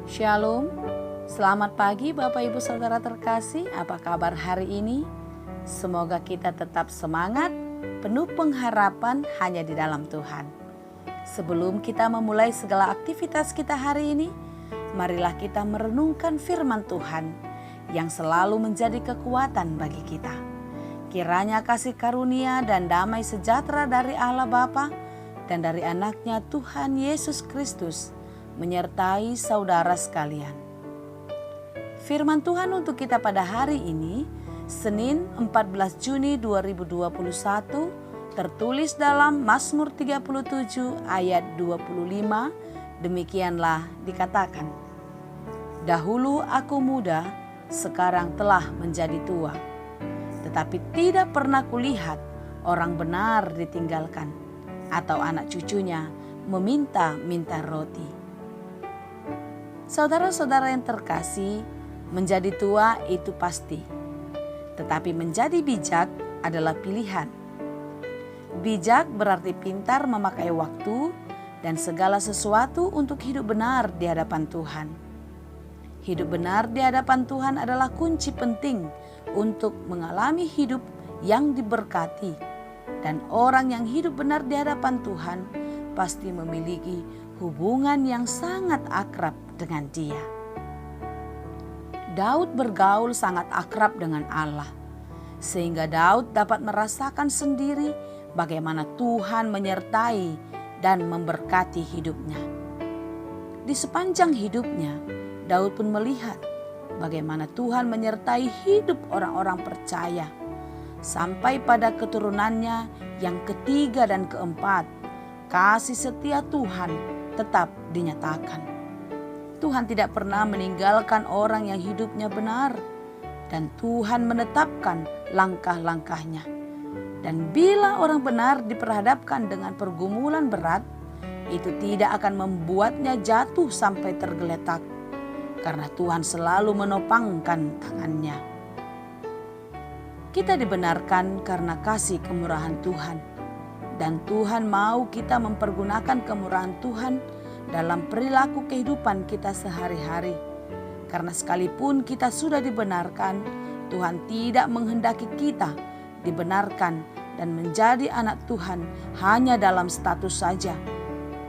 Shalom, selamat pagi Bapak Ibu Saudara terkasih, apa kabar hari ini? Semoga kita tetap semangat, penuh pengharapan hanya di dalam Tuhan. Sebelum kita memulai segala aktivitas kita hari ini, marilah kita merenungkan firman Tuhan yang selalu menjadi kekuatan bagi kita. Kiranya kasih karunia dan damai sejahtera dari Allah Bapa dan dari anaknya Tuhan Yesus Kristus menyertai saudara sekalian. Firman Tuhan untuk kita pada hari ini, Senin 14 Juni 2021, tertulis dalam Mazmur 37 ayat 25, demikianlah dikatakan, "Dahulu aku muda, sekarang telah menjadi tua, tetapi tidak pernah kulihat orang benar ditinggalkan, atau anak cucunya meminta-minta roti." Saudara-saudara yang terkasih, menjadi tua itu pasti, tetapi menjadi bijak adalah pilihan. Bijak berarti pintar memakai waktu dan segala sesuatu untuk hidup benar di hadapan Tuhan. Hidup benar di hadapan Tuhan adalah kunci penting untuk mengalami hidup yang diberkati, dan orang yang hidup benar di hadapan Tuhan pasti memiliki hubungan yang sangat akrab dengan Dia. Daud bergaul sangat akrab dengan Allah, sehingga Daud dapat merasakan sendiri bagaimana Tuhan menyertai dan memberkati hidupnya. Di sepanjang hidupnya, Daud pun melihat bagaimana Tuhan menyertai hidup orang-orang percaya, sampai pada keturunannya yang ketiga dan keempat, kasih setia Tuhan tetap dinyatakan. Tuhan tidak pernah meninggalkan orang yang hidupnya benar, dan Tuhan menetapkan langkah-langkahnya. Dan bila orang benar diperhadapkan dengan pergumulan berat, itu tidak akan membuatnya jatuh sampai tergeletak, karena Tuhan selalu menopangkan tangannya. Kita dibenarkan karena kasih kemurahan Tuhan, dan Tuhan mau kita mempergunakan kemurahan Tuhan dalam perilaku kehidupan kita sehari-hari. Karena sekalipun kita sudah dibenarkan, Tuhan tidak menghendaki kita dibenarkan dan menjadi anak Tuhan hanya dalam status saja,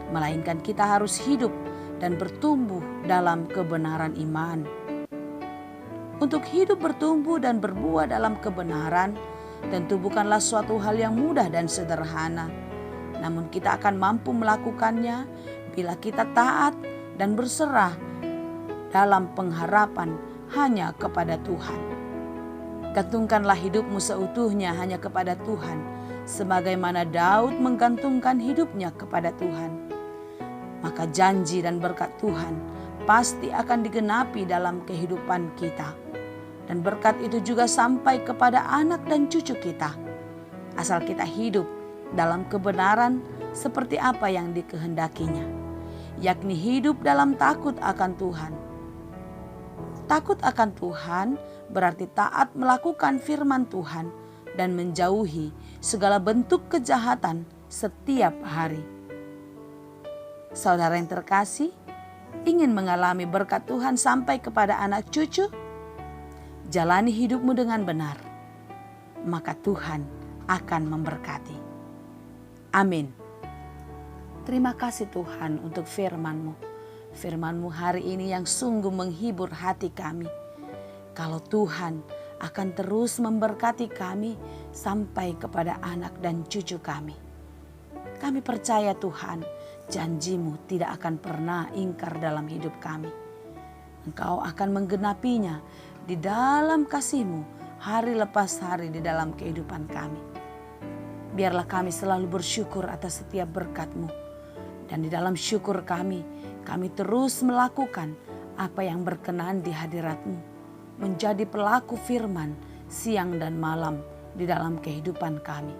melainkan kita harus hidup dan bertumbuh dalam kebenaran iman. Untuk hidup bertumbuh dan berbuah dalam kebenaran tentu bukanlah suatu hal yang mudah dan sederhana. Namun kita akan mampu melakukannya bila kita taat dan berserah dalam pengharapan hanya kepada Tuhan. Gantungkanlah hidupmu seutuhnya hanya kepada Tuhan, sebagaimana Daud menggantungkan hidupnya kepada Tuhan. Maka janji dan berkat Tuhan pasti akan digenapi dalam kehidupan kita. Dan berkat itu juga sampai kepada anak dan cucu kita, asal kita hidup dalam kebenaran seperti apa yang dikehendakinya, yakni hidup dalam takut akan Tuhan. Takut akan Tuhan berarti taat melakukan firman Tuhan dan menjauhi segala bentuk kejahatan setiap hari. Saudara yang terkasih, ingin mengalami berkat Tuhan sampai kepada anak cucu? Jalani hidupmu dengan benar, maka Tuhan akan memberkati. Amin. Terima kasih Tuhan untuk firman-Mu. Firman-Mu hari ini yang sungguh menghibur hati kami. Kalau Tuhan akan terus memberkati kami sampai kepada anak dan cucu kami. Kami percaya Tuhan, janji-Mu tidak akan pernah ingkar dalam hidup kami. Engkau akan menggenapinya di dalam kasih-Mu hari lepas hari di dalam kehidupan kami. Biarlah kami selalu bersyukur atas setiap berkat-Mu. Dan di dalam syukur kami terus melakukan apa yang berkenan di hadirat-Mu. Menjadi pelaku firman siang dan malam di dalam kehidupan kami.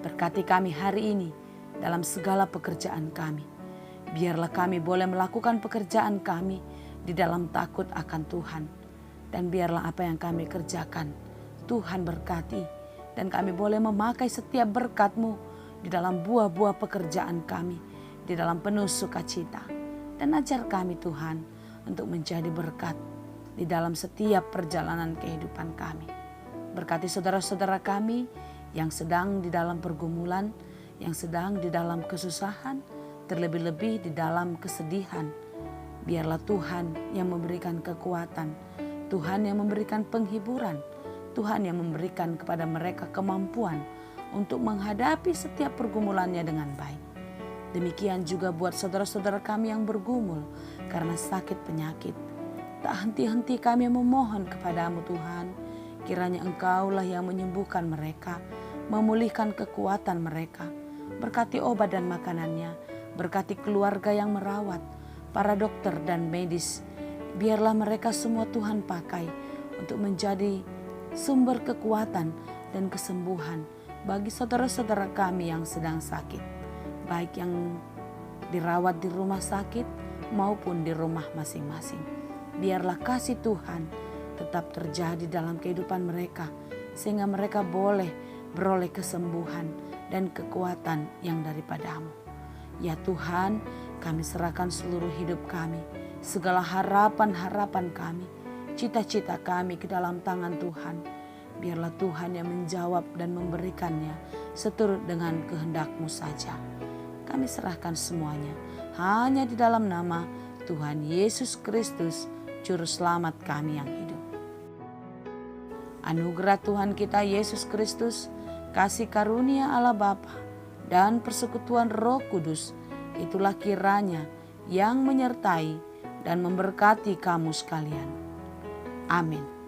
Berkati kami hari ini dalam segala pekerjaan kami. Biarlah kami boleh melakukan pekerjaan kami di dalam takut akan Tuhan. Dan biarlah apa yang kami kerjakan Tuhan berkati, dan kami boleh memakai setiap berkat-Mu di dalam buah-buah pekerjaan kami, di dalam penuh sukacita. Dan ajar kami Tuhan untuk menjadi berkat di dalam setiap perjalanan kehidupan kami. Berkati saudara-saudara kami yang sedang di dalam pergumulan, yang sedang di dalam kesusahan, terlebih-lebih di dalam kesedihan. Biarlah Tuhan yang memberikan kekuatan, Tuhan yang memberikan penghiburan, Tuhan yang memberikan kepada mereka kemampuan untuk menghadapi setiap pergumulannya dengan baik. Demikian juga buat saudara-saudara kami yang bergumul karena sakit penyakit. Tak henti-henti kami memohon kepadamu Tuhan, kiranya Engkaulah yang menyembuhkan mereka, memulihkan kekuatan mereka. Berkati obat dan makanannya, berkati keluarga yang merawat, para dokter dan medis. Biarlah mereka semua Tuhan pakai untuk menjadi sumber kekuatan dan kesembuhan bagi saudara-saudara kami yang sedang sakit, baik yang dirawat di rumah sakit maupun di rumah masing-masing. Biarlah kasih Tuhan tetap terjadi dalam kehidupan mereka, sehingga mereka boleh beroleh kesembuhan dan kekuatan yang daripadamu. Ya Tuhan, kami serahkan seluruh hidup kami, segala harapan-harapan kami, cita-cita kami ke dalam tangan Tuhan. Biarlah Tuhan yang menjawab dan memberikannya seturut dengan kehendak-Mu saja. Kami serahkan semuanya hanya di dalam nama Tuhan Yesus Kristus, Juru Selamat kami yang hidup. Anugerah Tuhan kita Yesus Kristus, kasih karunia Allah Bapa, dan persekutuan Roh Kudus, itulah kiranya yang menyertai dan memberkati kamu sekalian. Amin.